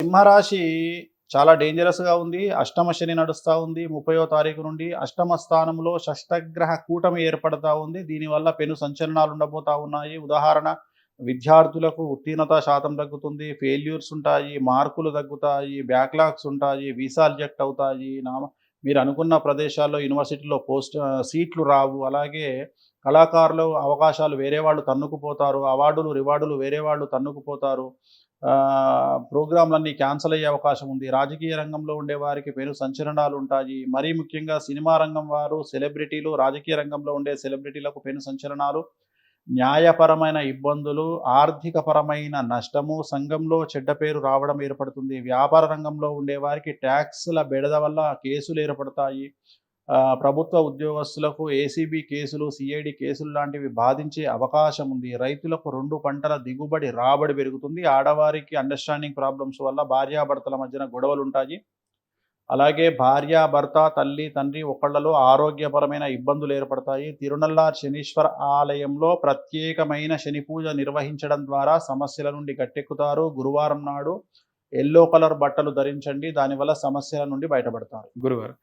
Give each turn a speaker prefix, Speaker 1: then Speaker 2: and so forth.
Speaker 1: సింహరాశి చాలా డేంజరస్‌గా ఉంది. అష్టమ శని నడుస్తా ఉంది. 30వ తారీఖు నుండి అష్టమ స్థానంలో షష్టగ్రహ కూటమి ఏర్పడతా ఉంది. దీనివల్ల పెను సంచలనాలు ఉండబోతా ఉన్నాయి. ఉదాహరణ విద్యార్థులకు ఉత్తీర్ణత శాతం తగ్గుతుంది. ఫెయిల్యూర్స్ ఉంటాయి. మార్కులు తగ్గుతాయి. బ్యాక్‌లాగ్స్ ఉంటాయి. వీసాలు రిజెక్ట్ అవుతాయి. మీరు అనుకున్న ప్రదేశాల్లో యూనివర్సిటీలో సీట్లు రావు. అలాగే కళాకారులు అవకాశాలు వేరే వాళ్ళు తన్నుకుపోతారు. అవార్డులు, రివార్డులు వేరే వాళ్ళు తన్నుకుపోతారు. ప్రోగ్రామ్‌లన్నీ క్యాన్సల్ అయ్యే అవకాశం ఉంది. రాజకీయ రంగంలో ఉండేవారికి పెను సంచలనాలుంటాయి. మరీ ముఖ్యంగా సినిమా రంగం వారు, సెలబ్రిటీలు, రాజకీయ రంగంలో ఉండే సెలబ్రిటీలకు పెను సంచలనాలు, న్యాయపరమైన ఇబ్బందులు, ఆర్థికపరమైన నష్టము, సంఘంలో చెడ్డ పేరు రావడం ఏర్పడుతుంది. వ్యాపార రంగంలో ఉండేవారికి ట్యాక్స్‌ల బెడద వల్ల కేసులు ఏర్పడతాయి. ప్రభుత్వ ఉద్యోగస్తులకు ఏసీబీ కేసులు, సీఐడీ కేసులు లాంటివి బాధించే అవకాశం ఉంది. రైతులకు 2 పంటల దిగుబడి, రాబడి పెరుగుతుంది. ఆడవారికి అండర్‌స్టాండింగ్ ప్రాబ్లమ్స్ వల్ల భార్యాభర్తల మధ్యన గొడవలుంటాయి. అలాగే భార్య, భర్త, తల్లి, తండ్రి ఒకళ్ళలో ఆరోగ్యపరమైన ఇబ్బందులు ఏర్పడతాయి. తిరునల్లార్ శనీశ్వర ఆలయంలో ప్రత్యేకమైన శని పూజ నిర్వహించడం ద్వారా సమస్యల నుండి గట్టెక్కుతారు. గురువారం నాడు యెల్లో కలర్ బట్టలు ధరించండి. దానివల్ల సమస్యల నుండి బయటపడతారు.
Speaker 2: గురువారం.